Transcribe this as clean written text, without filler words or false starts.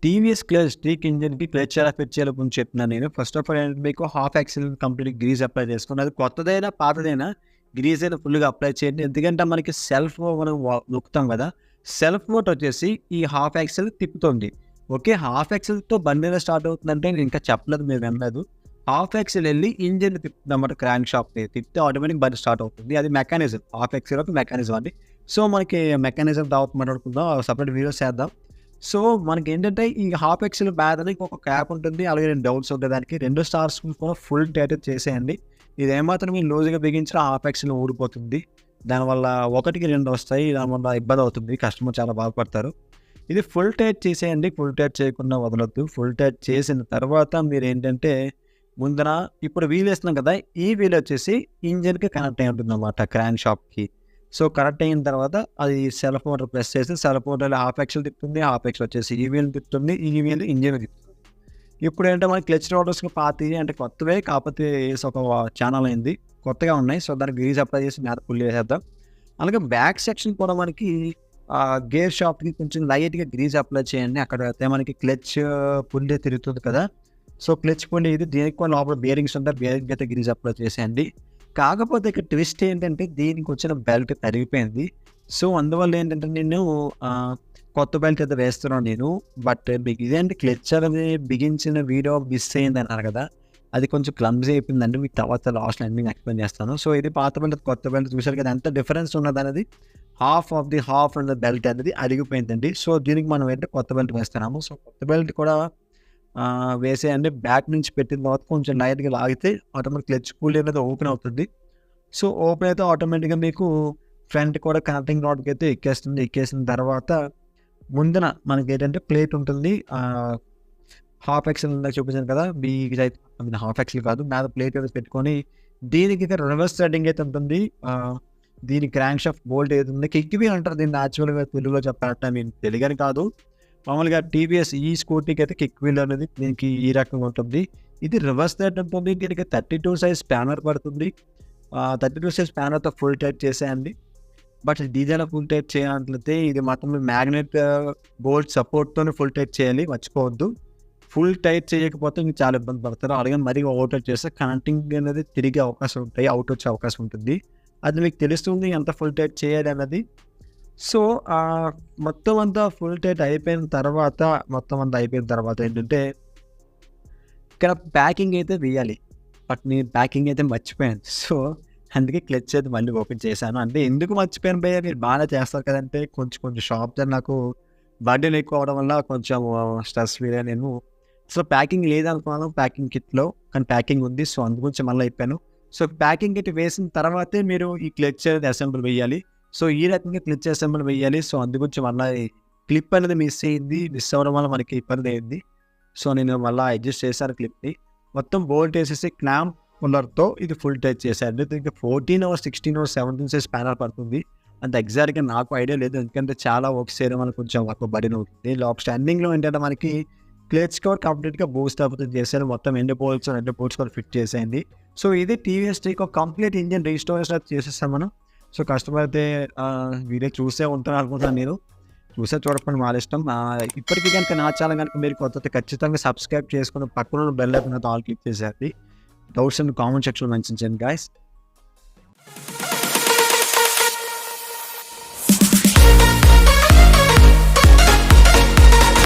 TVS స్టీక్ ఇంజిన్‌కి clutch ఎలా ఫిట్ చేయాలో కొంచెం చెప్తున్నాను నేను. ఫస్ట్ ఆఫ్ ఆల్ ఏంటంటే మీకు half axle complete grease apply చేసుకోండి. అది కొత్తదైనా, పాతదైనా గ్రీజ్ అయినా ఫుల్‌గా అప్లై చేయండి. ఎందుకంటే మనకి సెల్ఫ్ మనం నొక్కుతాం కదా! సెల్ఫ్ మోటర్ వచ్చేసి ఈ హాఫ్ యాక్సిల్ తిప్పుతుంది. ఓకే. హాఫ్ యాక్సిల్‌తో బండి ఎలా స్టార్ట్ అవుతుందంటే నేను ఇంకా చెప్పలేదు, మీరు వినలేదు. హాఫ్ యాక్సిల్ ఎళ్లి ఇంజిన్‌ని తిప్పుతుందన్నమాట, క్రాంక్ షాఫ్ట్‌ని తిప్పితే ఆటోమేటిక్ బండి స్టార్ట్ అవుతుంది. అది మెకానిజం. హాఫ్ యాక్సిల్ ఒక మెకానిజం అండి. సో, మనకి మెకానిజం తర్వాత మాట్లాడుకుందాం. సెపరేట్ వీడియోస్ చేద్దాం. సో, మనకేంటంటే ఈ హాఫ్ ఎక్స్‌ఎల్ బ్యాగ్ ఒక క్యాప్ ఉంటుంది. అలాగే 2 డౌన్స్ ఉంటాయి దానికి. 2 స్టార్స్ కూడా ఫుల్ టైట్ చేసేయండి. ఇది ఏమాత్రం మీరు లూజ్‌గా బిగించినా హాఫ్ ఎక్స్‌ఎల్ ఊడిపోతుంది. దానివల్ల 1కి 2 వస్తాయి. దానివల్ల ఇబ్బంది అవుతుంది. కస్టమర్ చాలా బాధపడతారు. ఇది ఫుల్ టైట్ చేసేయండి. ఫుల్ టైట్ చేయకుండా వదలొద్దు. ఫుల్ టైట్ చేసిన తర్వాత మీరేంటంటే ముందర ఇప్పుడు వీల్ ఏస్తున్నాం కదా! ఈ వీల్ వచ్చేసి ఇంజిన్‌కి కనెక్ట్ అయి ఉంటుందన్నమాట, క్రాంక్ షాఫ్ట్‌కి. సో, కనెక్ట్ అయిన తర్వాత అది సెల్ఫ్ మోటర్ ప్రెస్ చేసి సెల్ఫ్ మోటర్‌లో హాఫ్ ఎక్స్‌ఎల్ తిప్పుతుంది. హాఫ్ ఎక్స్‌ఎల్ వచ్చేసి ఈ వీల్ తిప్పుతుంది. ఈ వీల్ ఇంజిన్ తిప్పుతుంది. ఇప్పుడేంటే మనకి క్లచ్ రోటర్స్‌కి పాతయి అంటే కొత్తవే, కాకపోతే ఏసి ఒక ఛానల్ అయింది. కొత్తగా ఉన్నాయి. సో, దానికి గ్రీజ్ అప్లై చేసి మీద పుల్ చేసేద్దాం. అలాగే బ్యాక్ సెక్షన్ కూడా మనకి గేర్ షాఫ్ట్‌కి కొంచెం లైట్‌గా గ్రీజ్ అప్లై చేయండి. అక్కడ అయితే మనకి క్లచ్ పుల్లే తిరుగుతుంది కదా! సో, క్లచ్ పుల్లే ఇది. దీనికి కూడా లోపల బేరింగ్స్ ఉంటాయి. బేరింగ్‌కి అయితే గ్రీజ్ అప్లై చేసేయండి. కాకపోతే ఇక్కడ ట్విస్ట్ ఏంటంటే దీనికొచ్చిన బెల్ట్ తరిగిపోయింది. సో, అందువల్ల ఏంటంటే నేను కొత్త బెల్ట్ అయితే వేస్తున్నాను నేను. బట్ మీకు ఇదేంటి క్లచ్ అనేది బిగించిన వీడియో మిస్ అయిందన్నారు కదా! అది కొంచెం క్లమ్జీ అయిపోయిందండి. మీకు తర్వాత లాస్ట్‌లో ఎండింగ్ ఎక్స్‌ప్లెయిన్ చేస్తాను. సో, ఇది పాత బెల్ట్, కొత్త బెల్ట్ చూసారు కదా! ఎంత డిఫరెన్స్ ఉన్నదనేది. హాఫ్ ఆఫ్ ద బెల్ట్ అనేది అరిగిపోయిందండి. సో, దీనికి మనం ఏంటంటే కొత్త బెల్ట్ వేస్తున్నాము. సో, కొత్త బెల్ట్ కూడా వేసేయండి. బ్యాక్ నుంచి పెట్టిన తర్వాత కొంచెం లైట్‌గా లాగితే ఆటోమేటిక్ క్లచ్ పుల్లీ అనేది ఓపెన్ అవుతుంది. సో, ఓపెన్ అయితే ఆటోమేటిక్‌గా మీకు ఫ్రంట్ కూడా కనెక్టింగ్ రాడ్‌కి అయితే ఎక్కేస్తుంది. ఎక్కేసిన తర్వాత ముందున మనకేంటంటే ప్లేట్ ఉంటుంది. హాఫ్ ఎక్స్‌ఎల్ ఇందాక చూపించాను కదా! హాఫ్ ఎక్స్‌ఎల్ కాదు. మీద ప్లేట్ అనేది పెట్టుకొని దీనికి రివర్స్ థ్రెడింగ్ అయితే ఉంటుంది. దీని క్రాంక్ షాఫ్ట్ బోల్ట్ ఏది ఉంది, కిక్ వీల్ అంటారు దీన్ని యాక్చువల్‌గా తెలుగులో చెప్పాలంటే. మీన్ తెలుగని కాదు. మామూలుగా టీవీఎస్ ఈ స్కూటీకి అయితే కిక్ వీల్ అనేది దీనికి ఈ రకంగా ఉంటుంది. ఇది రివర్స్ థ్రెడ్ ఉంటుంది. దీనికి 32 సైజ్ స్పానర్ పడుతుంది. 32 సైజ్ స్పానర్‌తో ఫుల్ టైట్ చేసేయండి. బట్ డీజేలో ఫుల్ టైట్ చేయాలంటే ఇది మాత్రం మ్యాగ్నెట్ బోల్ట్ సపోర్ట్‌తోనే ఫుల్ టైట్ చేయాలి, మర్చిపోవద్దు. ఫుల్ టైట్ చేయకపోతే మీరు చాలా ఇబ్బంది పడతారు. అలాగే మరీ ఓవర్ టైట్ చేస్తే కనెక్టింగ్ అనేది తిరిగే అవకాశం ఉంటాయి. అవుట్ వచ్చే అవకాశం ఉంటుంది. అది మీకు తెలుస్తుంది ఎంత ఫుల్ టైట్ చేయాలి అన్నది. సో, మొత్తం అంతా ఫుల్ టైట్ అయిపోయిన తర్వాత ఏంటంటే ఇక్కడ ప్యాకింగ్ అయితే వేయాలి. బట్ నేను ప్యాకింగ్ అయితే మర్చిపోయాను. సో, అందుకే క్లచ్ అయితే మళ్ళీ ఓపెన్ చేశాను. అంటే ఎందుకు మర్చిపోయాను భయ్యా, మీరు బాగానే చేస్తారు కదంటే, కొంచెం షాప్ దగ్గర నాకు బర్డెన్ ఎక్కువ అవ్వడం వల్ల కొంచెం స్ట్రెస్ ఫీల్ అయ్యాను నేను. సో, ప్యాకింగ్ లేదనుకున్నాను ప్యాకింగ్ కిట్‌లో. కానీ ప్యాకింగ్ ఉంది. సో, అందుగురించి మళ్ళీ అయిపోయాను. సో, ప్యాకింగ్ కిట్ వేసిన తర్వాతే మీరు ఈ క్లచ్ అనేది అసెంబుల్ వేయాలి. సో, ఈ రకంగా క్లచ్ అసెంబుల్ వేయాలి. సో, అందుగురించి మళ్ళీ క్లిప్ అనేది మిస్ అయింది. మిస్ అవ్వడం వల్ల మనకి ఇబ్బంది అయింది. సో, నేను మళ్ళీ అడ్జస్ట్ చేశాను క్లిప్‌ని. మొత్తం బోల్ట్ వేసేసి క్లాంప్ పుల్లర్‌తో ఇది ఫుల్ టైట్ చేశాను. దీనికి 14 ఆర్ 16 ఆర్ 17 సైజ్ స్పానర్ పడుతుంది. అంత ఎగ్జాక్ట్‌గా నాకు ఐడియా లేదు. ఎందుకంటే చాలా వర్క్స్ చేయడం వల్ల కొంచెం వర్క్ బర్డెన్ అవుతుంది. స్టాండింగ్‌లో ఏంటంటే మనకి క్లచ్ కవర్ కంప్లీట్‌గా బూస్ట్ అవుతుంది చేశాను. మొత్తం 2 బోల్ట్స్ కూడా ఫిట్ చేసేయండి. సో, ఇది TVS steak complete engine restoration అయితే చేసేసాం మనం. సో, కస్టమర్ అయితే వీడియో చూసే ఉంటారు అనుకుంటున్నాను నేను. చూడకపోయినా వాళ్ళ ఇష్టం. ఇప్పటికీ కనుక నా ఛానల్ కనుక మీరు కొత్తగా ఖచ్చితంగా సబ్స్క్రైబ్ చేసుకొని పక్కన బెల్ ఐకాన్ ఆల్ క్లిక్ చేసేయండి. డౌట్స్ అండ్ కామెంట్ సెక్షన్‌లో మెన్షన్ చేయండి గైస్.